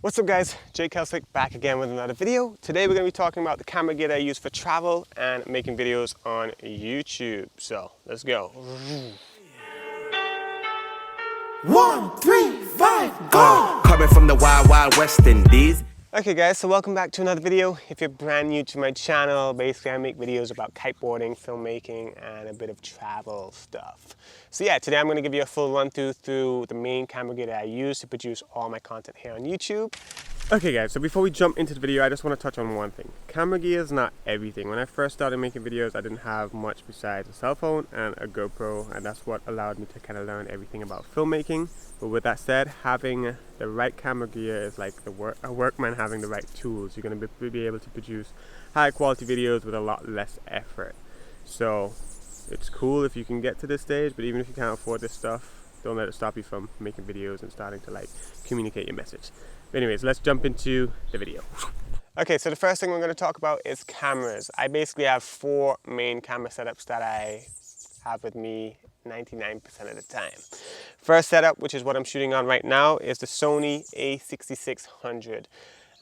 What's up guys, Kelsick back again with another video. Today we're going to be talking about the camera gear that I use for travel and making videos on YouTube. So let's go. 1, 3, 5, go! Coming from the wild, wild West Indies. Okay guys, so welcome back to another video. If you're brand new to my channel, basically I make videos about kiteboarding, filmmaking, and a bit of travel stuff. So yeah, today I'm going to give you a full run through the main camera gear that I use to produce all my content here on YouTube. Okay guys, so before we jump into the video, I just want to touch on one thing. Camera gear is not everything. When I first started making videos, I didn't have much besides a cell phone and a GoPro, and that's what allowed me to kind of learn everything about filmmaking. But with that said, having the right camera gear is like a workman having the right tools. You're going to be able to produce high quality videos with a lot less effort. So it's cool if you can get to this stage, but even if you can't afford this stuff, don't let it stop you from making videos and starting to like communicate your message. But anyways, let's jump into the video. Okay, so the first thing we're going to talk about is cameras. I basically have 4 main camera setups that I have with me 99% of the time. First setup, which is what I'm shooting on right now, is the Sony a6600.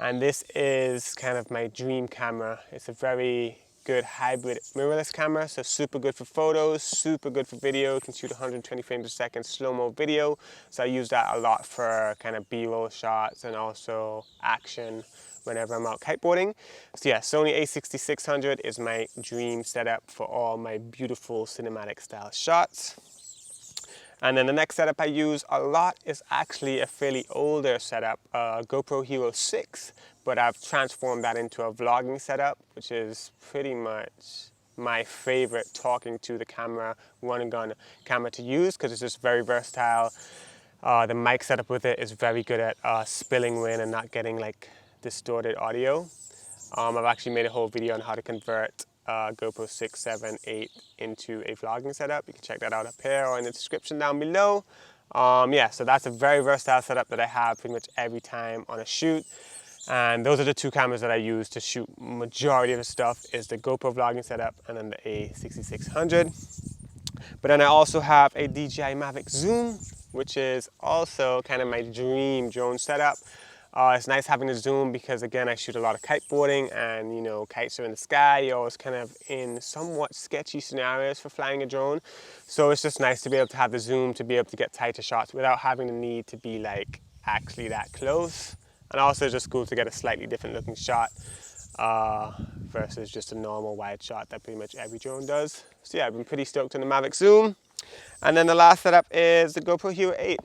And this is kind of my dream camera. It's a very good hybrid mirrorless camera, so super good for photos, super good for video. It can shoot 120 frames a second slow-mo video, so I use that a lot for kind of b-roll shots and also action whenever I'm out kiteboarding. So yeah, Sony a6600 is my dream setup for all my beautiful cinematic style shots. And then the next setup I use a lot is actually a fairly older setup, GoPro Hero 6, but I've transformed that into a vlogging setup, which is pretty much my favorite talking to the camera, run and gun camera to use, because it's just very versatile. The mic setup with it is very good at spilling wind and not getting like distorted audio. I've actually made a whole video on how to convert GoPro 6, 7, 8 into a vlogging setup. You can check that out up here or in the description down below. Yeah, so that's a very versatile setup that I have pretty much every time on a shoot. And those are the 2 cameras that I use to shoot majority of the stuff, is the GoPro vlogging setup and then the a6600. But then I also have a DJI Mavic Zoom, which is also kind of my dream drone setup. It's nice having the zoom because, again, I shoot a lot of kiteboarding, and you know, kites are in the sky. You're always kind of in somewhat sketchy scenarios for flying a drone. So it's just nice to be able to have the zoom to be able to get tighter shots without having the need to be like actually that close. And also it's just cool to get a slightly different looking shot versus just a normal wide shot that pretty much every drone does. So yeah, I've been pretty stoked on the Mavic Zoom. And then the last setup is the GoPro Hero 8.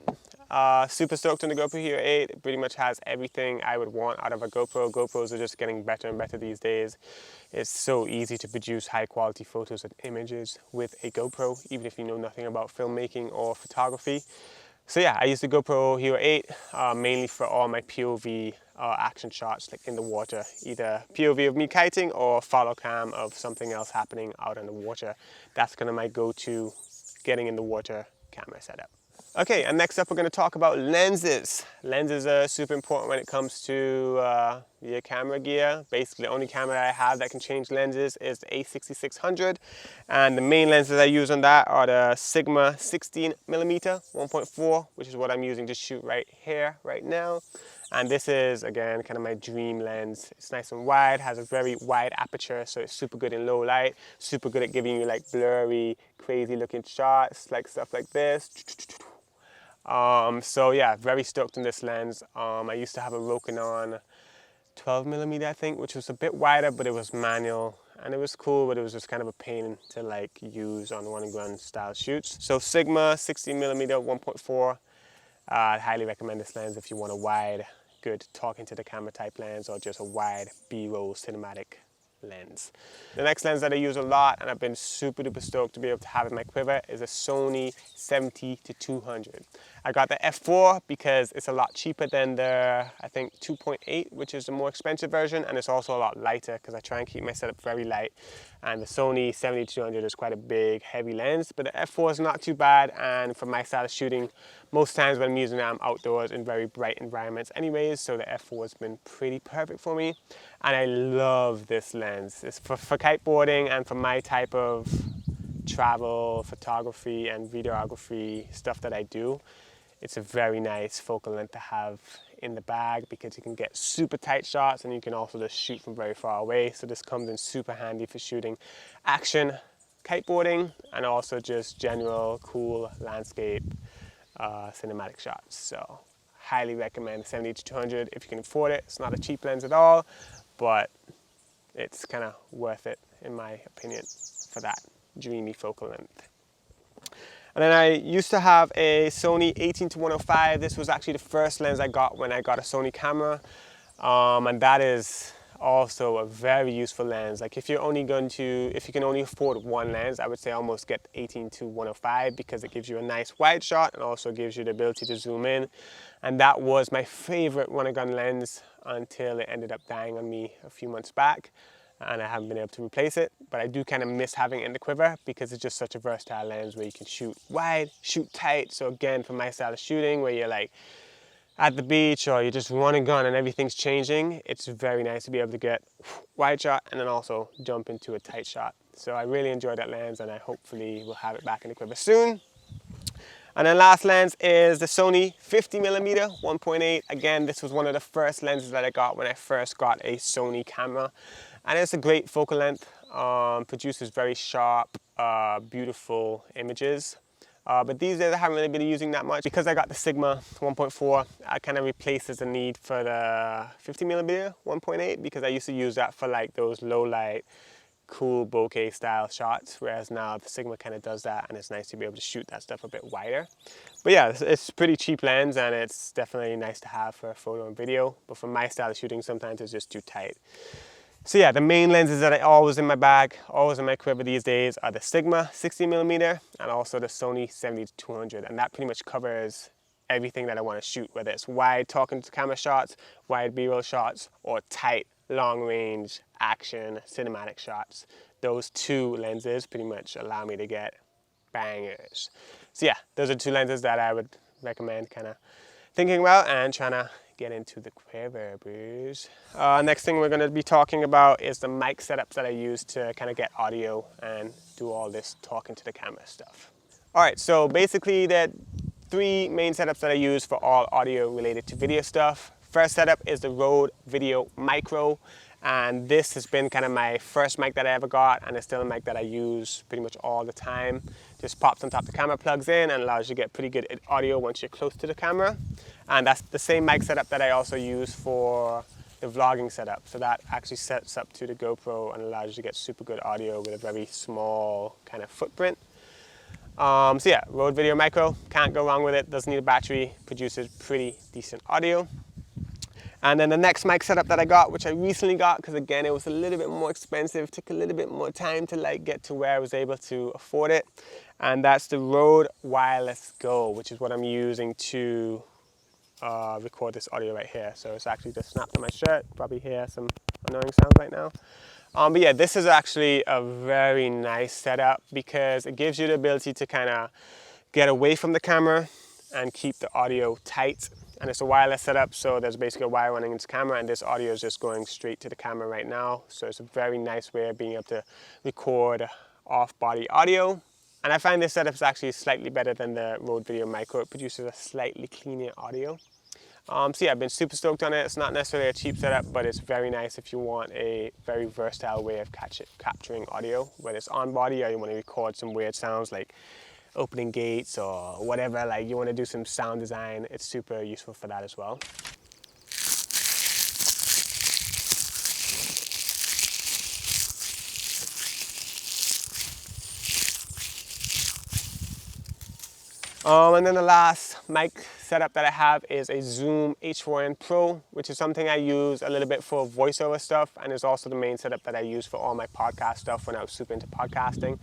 Super stoked on the GoPro Hero 8. It pretty much has everything I would want out of a GoPro. GoPros are just getting better and better these days. It's so easy to produce high quality photos and images with a GoPro, even if you know nothing about filmmaking or photography. So yeah, I use the GoPro Hero 8 mainly for all my POV action shots, like in the water, either POV of me kiting or follow cam of something else happening out in the water. That's kind of my go-to getting in the water camera setup. Okay, and next up we're going to talk about lenses. Lenses are super important when it comes to your camera gear. Basically, the only camera I have that can change lenses is the a6600, and the main lenses I use on that are the Sigma 16mm 1.4, which is what I'm using to shoot right here, right now. And this is, again, kind of my dream lens. It's nice and wide, has a very wide aperture, so it's super good in low light, super good at giving you like blurry, crazy looking shots, like stuff like this. So yeah, very stoked on this lens. I used to have a Rokinon 12mm, I think, which was a bit wider, but it was manual, and it was cool, but it was just kind of a pain to like use on one and gun style shoots. So Sigma 16mm 1.4, I'd highly recommend this lens if you want a wide, good talking to the camera type lens, or just a wide B-roll cinematic lens. The next lens that I use a lot, and I've been super duper stoked to be able to have in my quiver, is a Sony 70-200. I got the f4 because it's a lot cheaper than the, I think, 2.8, which is the more expensive version, and it's also a lot lighter because I try and keep my setup very light. And the Sony 70-200 is quite a big, heavy lens, but the f4 is not too bad, and for my style of shooting, most times when I'm using it, I'm outdoors in very bright environments anyways, so the f4 has been pretty perfect for me. And I love this lens. It's for kiteboarding and for my type of travel, photography, and videography stuff that I do. It's a very nice focal length to have in the bag because you can get super tight shots and you can also just shoot from very far away. So this comes in super handy for shooting action kiteboarding and also just general cool landscape cinematic shots. So highly recommend the 70-200 if you can afford it. It's not a cheap lens at all, but it's kind of worth it in my opinion for that dreamy focal length. And then I used to have a Sony 18-105. This was actually the first lens I got when I got a Sony camera, and that is also a very useful lens. Like if you can only afford one lens, I would say almost get 18-105 because it gives you a nice wide shot and also gives you the ability to zoom in. And that was my favorite run-and-gun lens until it ended up dying on me a few months back, and I haven't been able to replace it. But I do kind of miss having it in the quiver because it's just such a versatile lens where you can shoot wide, shoot tight. So again, for my style of shooting where you're like at the beach or you just run and gun and everything's changing, it's very nice to be able to get wide shot and then also jump into a tight shot. So I really enjoy that lens, and I hopefully will have it back in the quiver soon. And then last lens is the Sony 50mm 1.8. Again, this was one of the first lenses that I got when I first got a Sony camera. And it's a great focal length, produces very sharp, beautiful images. But these days I haven't really been using that much because I got the Sigma 1.4. I kind of replaces the need for the 50mm 1.8 because I used to use that for like those low light, cool bokeh style shots, whereas now the Sigma kind of does that, and it's nice to be able to shoot that stuff a bit wider. But yeah, it's a pretty cheap lens and it's definitely nice to have for photo and video, but for my style of shooting sometimes it's just too tight. So yeah, the main lenses that I always in my bag, always in my quiver these days are the Sigma 60mm and also the Sony 70-200, and that pretty much covers everything that I want to shoot, whether it's wide talking to camera shots, wide B-roll shots, or tight long range action cinematic shots. Those two lenses pretty much allow me to get bangers. So yeah, those are two lenses that I would recommend kind of thinking about and trying to get into the quiver, boys. Next thing we're going to be talking about is the mic setups that I use to kind of get audio and do all this talking to the camera stuff. All right, so basically there are three main setups that I use for all audio related to video stuff. First setup is the Rode Video Micro, and this has been kind of my first mic that I ever got, and it's still a mic that I use pretty much all the time. Just pops on top of the camera, plugs in, and allows you to get pretty good audio once you're close to the camera. And that's the same mic setup that I also use for the vlogging setup. So that actually sets up to the GoPro and allows you to get super good audio with a very small kind of footprint. So yeah, Rode Video Micro, can't go wrong with it, doesn't need a battery, produces pretty decent audio. And then the next mic setup that I got, which I recently got, because again, it was a little bit more expensive, took a little bit more time to like get to where I was able to afford it. And that's the Rode Wireless Go, which is what I'm using to record this audio right here. So it's actually just snapped on my shirt. Probably hear some annoying sounds right now. But yeah, this is actually a very nice setup because it gives you the ability to kind of get away from the camera and keep the audio tight. And it's a wireless setup, so there's basically a wire running into the camera, and this audio is just going straight to the camera right now. So it's a very nice way of being able to record off-body audio. And I find this setup is actually slightly better than the Rode Video Micro. It produces a slightly cleaner audio. So yeah, I've been super stoked on it. It's not necessarily a cheap setup, but it's very nice if you want a very versatile way of capturing audio, whether it's on body or you want to record some weird sounds like opening gates or whatever, like you want to do some sound design. It's super useful for that as well. And then the last mic setup that I have is a Zoom H4n Pro, which is something I use a little bit for voiceover stuff, and is also the main setup that I use for all my podcast stuff when I was super into podcasting.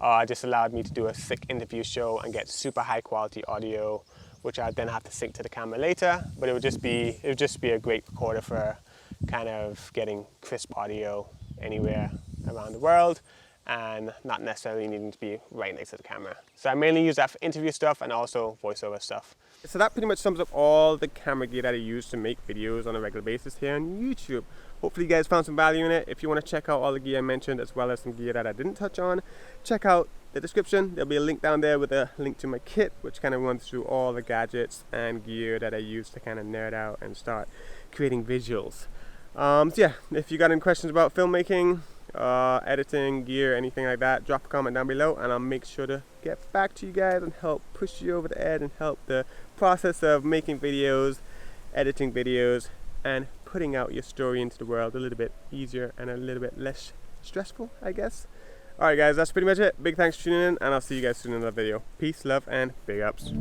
It just allowed me to do a sick interview show and get super high quality audio, which I'd then have to sync to the camera later, but it would just be a great recorder for kind of getting crisp audio anywhere around the world, and not necessarily needing to be right next to the camera. So I mainly use that for interview stuff and also voiceover stuff. So that pretty much sums up all the camera gear that I use to make videos on a regular basis here on YouTube. Hopefully you guys found some value in it. If you want to check out all the gear I mentioned, as well as some gear that I didn't touch on, check out the description, there'll be a link down there with a link to my kit, which kind of runs through all the gadgets and gear that I use to kind of nerd out and start creating visuals. So yeah, if you got any questions about filmmaking, editing, gear, anything like that, drop a comment down below and I'll make sure to get back to you guys and help push you over the edge and help the process of making videos, editing videos, and putting out your story into the world a little bit easier and a little bit less stressful, I guess. Alright guys, that's pretty much it. Big thanks for tuning in, and I'll see you guys soon in another video. Peace, love, and big ups.